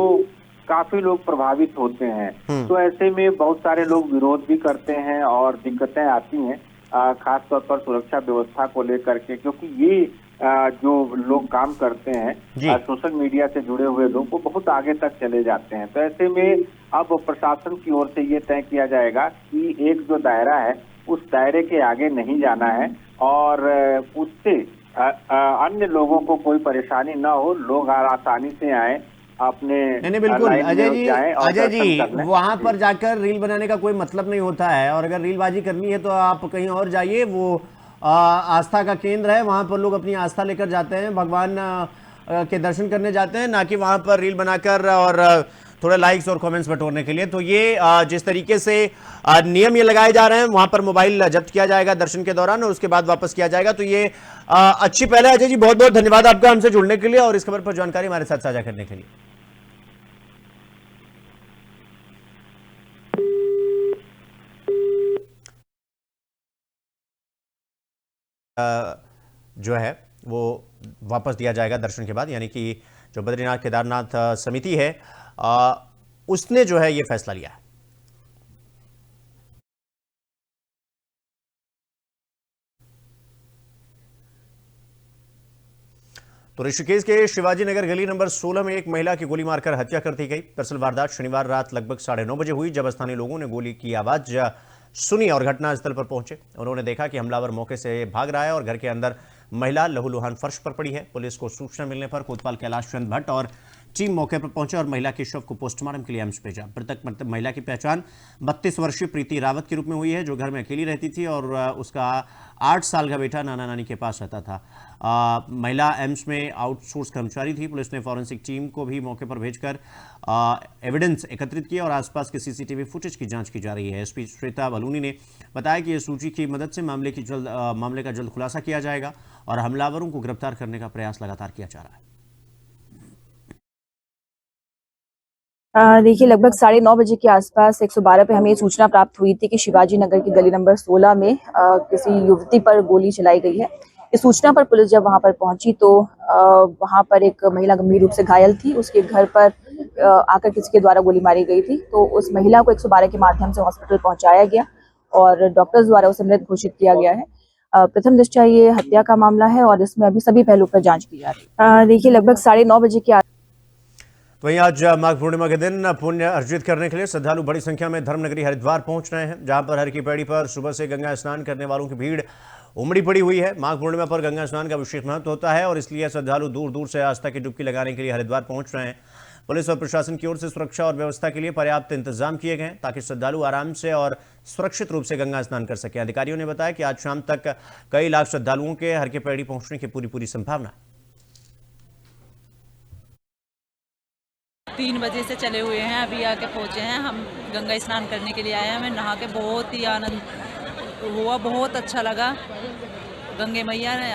काफी लोग प्रभावित होते हैं। तो ऐसे में बहुत सारे लोग विरोध भी करते हैं और दिक्कतें आती हैं, खास तौर पर सुरक्षा व्यवस्था को लेकर के, क्योंकि ये जो लोग काम करते हैं सोशल मीडिया से जुड़े हुए लोग वो बहुत आगे तक चले जाते हैं। तो ऐसे में अब प्रशासन की ओर से ये तय किया जाएगा कि एक जो दायरा है उस दायरे के आगे नहीं जाना है और उससे अन्य लोगों को कोई परेशानी ना हो, लोग आसानी से आए अपने। नहीं बिल्कुल अजय जी वहां पर जाकर रील बनाने का कोई मतलब नहीं होता है, और अगर रीलबाजी करनी है तो आप कहीं और जाइए। वो आस्था का केंद्र है, वहां पर लोग अपनी आस्था लेकर जाते हैं, भगवान के दर्शन करने जाते हैं, ना कि वहां पर रील बनाकर और थोड़े लाइक्स और कमेंट्स बटोरने के लिए। तो ये जिस तरीके से नियम ये लगाए जा रहे हैं, वहां पर मोबाइल जब्त किया जाएगा दर्शन के दौरान और उसके बाद वापस किया जाएगा, तो ये अच्छी पहल है। अजय जी बहुत बहुत धन्यवाद आपका हमसे जुड़ने के लिए और इस खबर पर जानकारी हमारे साथ साझा करने के लिए। जो है वो वापस दिया जाएगा दर्शन के बाद, यानी कि जो बद्रीनाथ केदारनाथ समिति है उसने जो है ये फैसला लिया है। तो ऋषिकेश के शिवाजी नगर गली नंबर 16 में एक महिला की गोली मारकर हत्या कर दी गई। दरअसल वारदात शनिवार रात लगभग 9:30 बजे हुई, जब स्थानीय लोगों ने गोली की आवाज सुनी और घटनास्थल पर पहुंचे। उन्होंने देखा कि हमलावर मौके से भाग रहा है और घर के अंदर महिला लहूलुहान फर्श पर पड़ी है। पुलिस को सूचना मिलने पर कोतवाल कैलाश चंद भट्ट और टीम मौके पर पहुंचे और महिला के शव को पोस्टमार्टम के लिए एम्स भेजा। मृतक महिला की पहचान 32 वर्षीय प्रीति रावत के रूप में हुई है, जो घर में अकेली रहती थी और उसका 8 साल का बेटा नाना नानी के पास रहता था। महिला एम्स में आउटसोर्स कर्मचारी थी। पुलिस ने फॉरेंसिक टीम को भी मौके पर भेजकर एविडेंस एकत्रित किया और आसपास के सीसीटीवी फुटेज की जांच की जा रही है। एसपी श्वेता बलूनी ने बताया कि इस सूची की मदद से मामले का जल्द खुलासा किया जाएगा और हमलावरों को गिरफ्तार करने का प्रयास लगातार किया जा रहा है। देखिए, लगभग 9:30 बजे के आसपास 112 पे हमें सूचना प्राप्त हुई थी कि शिवाजी नगर की गली नंबर 16 में किसी युवती पर गोली चलाई गई है। इस सूचना पर पुलिस जब वहां पर पहुंची तो वहां पर एक महिला गंभीर रूप से घायल थी। उसके घर पर आकर किसी के द्वारा गोली मारी गई थी, तो उस महिला को 112 के माध्यम से हॉस्पिटल पहुंचाया गया और डॉक्टर्स द्वारा उसे मृत घोषित किया गया है। प्रथम दृष्टया ये हत्या का मामला है और इसमें अभी सभी पहलुओं पर जांच की जा रही है। देखिए, लगभग 9:30 बजे के वहीं आज माघ पूर्णिमा के दिन पुण्य अर्जित करने के लिए श्रद्धालु बड़ी संख्या में धर्मनगरी हरिद्वार पहुंच रहे हैं, जहां पर हर की पैड़ी पर सुबह से गंगा स्नान करने वालों की भीड़ उमड़ी पड़ी हुई है। माघ पूर्णिमा पर गंगा स्नान का विशेष महत्व होता है और इसलिए श्रद्धालु दूर दूर से आस्था की डुबकी लगाने के लिए हरिद्वार पहुंच रहे हैं। पुलिस और प्रशासन की ओर से सुरक्षा और व्यवस्था के लिए पर्याप्त इंतजाम किए गए ताकि श्रद्धालु आराम से और सुरक्षित रूप से गंगा स्नान कर सकें। अधिकारियों ने बताया कि आज शाम तक कई लाख श्रद्धालुओं के हर की पैड़ी पहुंचने की पूरी संभावना है। 3 बजे से चले हुए हैं, अभी आके पहुंचे हैं। हम गंगा स्नान करने के लिए आए हैं। हमें नहा के बहुत ही आनंद हुआ, बहुत अच्छा लगा। गंगे मैया ने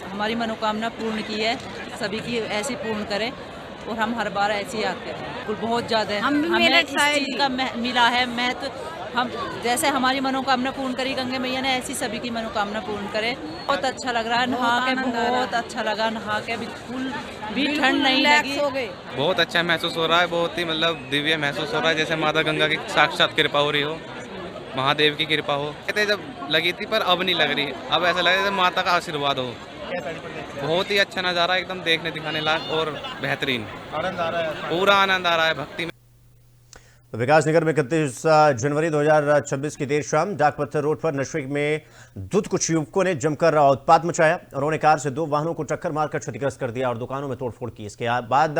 हमारी मनोकामना पूर्ण की है, सभी की ऐसी पूर्ण करे और हम हर बार ऐसे ही आते हैं। बहुत ज़्यादा हमें इस चीज़ का मिला है। मैं तो हम जैसे हमारी मनोकामना पूर्ण करी गंगे मैया ने, ऐसी सभी की मनोकामना पूर्ण करे। बहुत अच्छा लग रहा है, नहा के बहुत अच्छा लगा। नहा के बिल्कुल भी ठंड नहीं लगी, बहुत अच्छा महसूस हो रहा है। बहुत ही मतलब दिव्य महसूस हो रहा है, जैसे माता गंगा की साक्षात कृपा हो रही हो, महादेव की कृपा हो। कहते जब लगी थी पर अब नहीं लग रही, अब ऐसा लग रहा है माता का आशीर्वाद हो। बहुत ही अच्छा नज़ारा, एकदम देखने दिखाने लायक और बेहतरीन। आनंद आ रहा है, पूरा आनंद आ रहा है भक्ति में। विकासनगर में 31 जनवरी 2026 की देर शाम डाकपत्थर रोड पर नशे में धुत कुछ युवकों ने जमकर उत्पात मचाया। उन्होंने कार से 2 वाहनों को टक्कर मारकर क्षतिग्रस्त कर दिया और दुकानों में तोड़फोड़ की। इसके बाद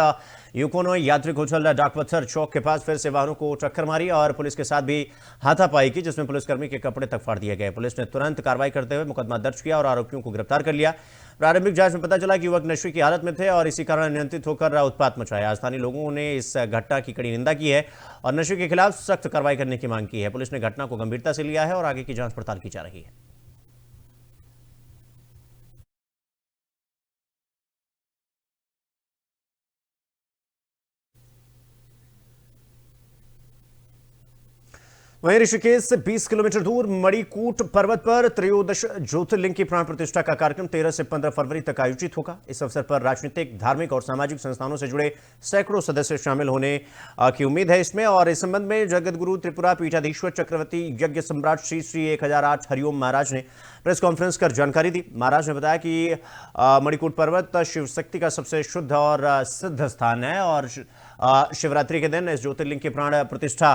युवकों ने यात्रिक होटल डाकपत्थर चौक के पास फिर से वाहनों को टक्कर मारी और पुलिस के साथ भी हाथापाई की, जिसमें पुलिसकर्मी के कपड़े तक फाड़ दिए गए। पुलिस ने तुरंत कार्रवाई करते हुए मुकदमा दर्ज किया और आरोपियों को गिरफ्तार कर लिया। प्रारंभिक जांच में पता चला कि युवक नशे की हालत में थे और इसी कारण नियंत्रित होकर उत्पात मचाया। स्थानीय लोगों ने इस घटना की कड़ी निंदा की है और नशे के खिलाफ सख्त कार्रवाई करने की मांग की है। पुलिस ने घटना को गंभीरता से लिया है और आगे की जांच पड़ताल की जा रही है। वहीं ऋषिकेश से 20 किलोमीटर दूर मणिकूट पर्वत पर त्रयोदश ज्योतिर्लिंग की प्राण प्रतिष्ठा का कार्यक्रम 13 से 15 फरवरी तक आयोजित होगा। इस अवसर पर राजनीतिक, धार्मिक और सामाजिक संस्थानों से जुड़े सैकड़ों सदस्य शामिल होने की उम्मीद है इसमें। और इस संबंध में जगतगुरु त्रिपुरा पीठाधीश्वर चक्रवर्ती यज्ञ सम्राट श्री श्री 1008 हरिओम महाराज ने प्रेस कॉन्फ्रेंस कर जानकारी दी। महाराज ने बताया कि मणिकूट पर्वत शिव शक्ति का सबसे शुद्ध और सिद्ध स्थान है और शिवरात्रि के दिन इस ज्योतिर्लिंग की प्राण प्रतिष्ठा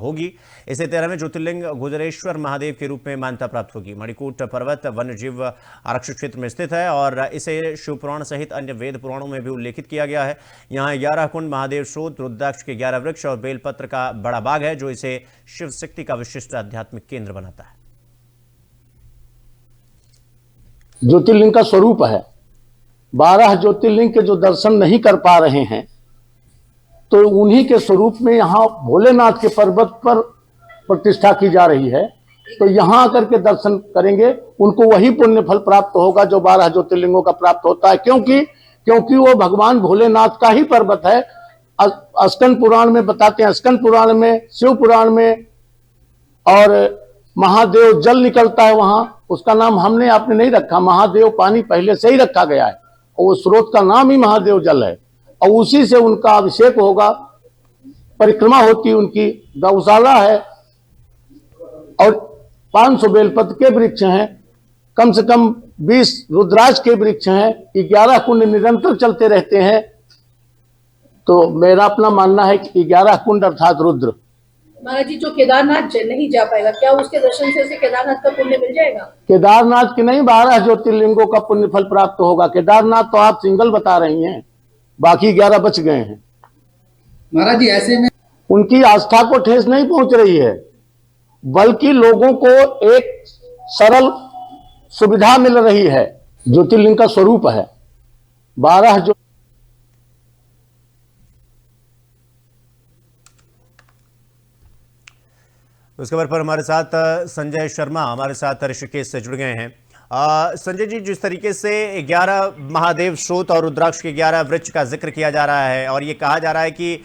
होगी। इसे 13वें ज्योतिर्लिंग गुजरेश्वर महादेव के रूप में मान्यता प्राप्त होगी। मणिकूट पर्वत वन्य जीव आरक्षित क्षेत्र में स्थित है और इसे शिव पुराण सहित अन्य वेद पुराणों में भी उल्लेखित किया गया है। यहाँ 11 कुंड, महादेव स्रोत, रुद्राक्ष के 11 वृक्ष और बेलपत्र का बड़ा बाग है, जो इसे शिव शक्ति का विशिष्ट आध्यात्मिक केंद्र बनाता है। ज्योतिर्लिंग का स्वरूप है। 12 ज्योतिर्लिंग के जो दर्शन नहीं कर पा रहे हैं, तो उन्हीं के स्वरूप में यहाँ भोलेनाथ के पर्वत पर प्रतिष्ठा की जा रही है। तो यहाँ आकर के दर्शन करेंगे, उनको वही पुण्य फल प्राप्त होगा जो 12 ज्योतिर्लिंगों का प्राप्त होता है, क्योंकि वो भगवान भोलेनाथ का ही पर्वत है। स्कंद पुराण में बताते हैं, स्कंद पुराण में, शिव पुराण में, और महादेव जल निकलता है वहां, उसका नाम हमने आपने नहीं रखा, महादेव पानी पहले से ही रखा गया है और वो स्रोत का नाम ही महादेव जल है और उसी से उनका अभिषेक होगा। परिक्रमा होती, उनकी गौशाला है और 500 बेलपत्र के वृक्ष हैं, कम से कम 20 रुद्राक्ष के वृक्ष हैं, 11 कुंड निरंतर चलते रहते हैं। तो मेरा अपना मानना है कि 11 कुंड अर्थात रुद्र। महाराज जी, जो केदारनाथ नहीं जा पाएगा, क्या उसके दर्शन से उसे केदारनाथ का पुण्य मिल जाएगा? केदारनाथ की नहीं, 12 ज्योतिर्लिंगों का पुण्य फल प्राप्त होगा। केदारनाथ तो आप सिंगल बता रही हैं, बाकी 11 बच गए हैं। महाराज जी, ऐसे में उनकी आस्था को ठेस नहीं पहुंच रही है, बल्कि लोगों को एक सरल सुविधा मिल रही है। ज्योतिर्लिंग का स्वरूप है 12 जो उस खबर पर हमारे साथ संजय शर्मा हमारे साथ ऋषिकेश से जुड़ गए हैं। संजय जी, जिस तरीके से 11 महादेव स्रोत और रुद्राक्ष के 11 वृक्ष का जिक्र किया जा रहा है और ये कहा जा रहा है कि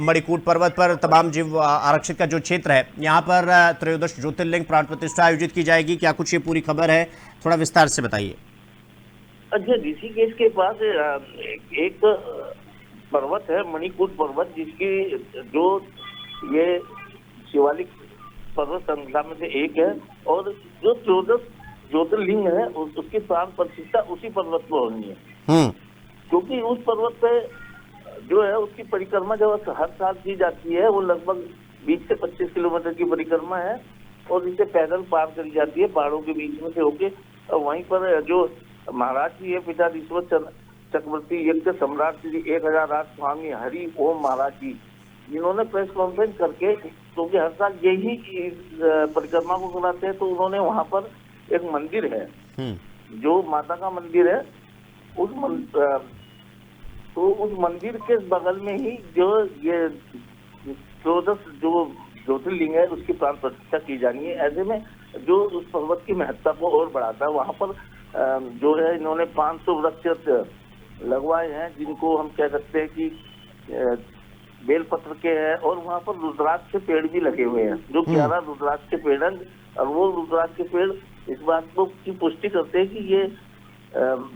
मणिकूट पर्वत पर तमाम जीव आरक्षित का जो क्षेत्र है, यहाँ पर त्रयोदश ज्योतिर्लिंग प्राण प्रतिष्ठा आयोजित की जाएगी, क्या कुछ ये पूरी खबर है? थोड़ा विस्तार से बताइए। अच्छा, ऋषिकेश के पास एक पर्वत है मणिकूट पर्वत, जिसकी जो ये शिवालिक पर्वत श्रृंखला में से एक है और जो 14 ज्योतिर्लिंग है उसकी प्राण प्रतिष्ठा उसी पर्वत पर होनी है। क्योंकि उस पर्वत पे जो है उसकी परिक्रमा जब हर साल की जाती है, वो लगभग 20 से 25 किलोमीटर की परिक्रमा है और इसे पैदल पार करी जाती है पहाड़ों के बीच में से होके। और वहीं पर जो महाराज जी है पीठाधीश्वर चक्रवर्ती यज्ञ सम्राट श्री 1008 स्वामी हरि ओम महाराज जी, जिन्होंने प्रेस कॉन्फ्रेंस करके, क्योंकि हर साल यही परिक्रमा को कराते हैं, तो उन्होंने वहां पर एक मंदिर है जो माता का मंदिर है, तो उस मंदिर के बगल में ही जो ये 14 जो ज्योतिर्लिंग है उसकी प्राण प्रतिष्ठा की जानी है। ऐसे में जो उस पर्वत की महत्ता को और बढ़ाता है, वहां पर जो है इन्होंने 500 वृक्ष लगवाए हैं, जिनको हम कह सकते हैं कि बेलपत्र के हैं, और वहाँ पर रुद्राक्ष के पेड़ भी लगे हुए हैं, जो 11 रुद्राक्ष के पेड़ हैं। और वो रुद्राक्ष के पेड़ इस बात की पुष्टि करते हैं कि ये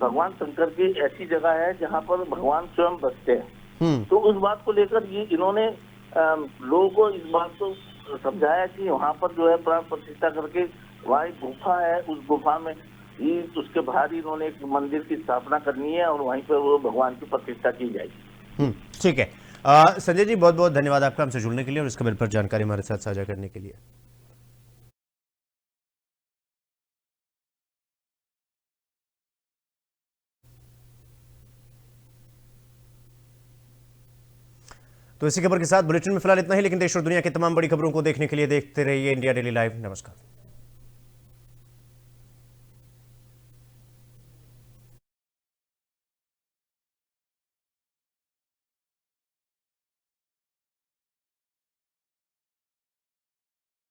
भगवान शंकर की ऐसी जगह है जहाँ पर भगवान स्वयं बसते हैं। तो उस बात को लेकर ये इन्होंने लोगों को इस बात को समझाया कि वहाँ पर जो है प्राण प्रतिष्ठा करके वहाँ एक गुफा है, उस गुफा में ही उसके बाहर ही इन्होंने एक मंदिर की स्थापना करनी है और वहीं पर वो भगवान की प्रतिष्ठा की जाएगी। ठीक है संजय जी, बहुत बहुत धन्यवाद आपका हमसे जुड़ने के लिए और इस खबर पर जानकारी हमारे साथ साझा करने के लिए। तो इसी खबर के साथ बुलेटिन में फिलहाल इतना ही, लेकिन देश और दुनिया की तमाम बड़ी खबरों को देखने के लिए देखते रहिए इंडिया डेली लाइव। नमस्कार।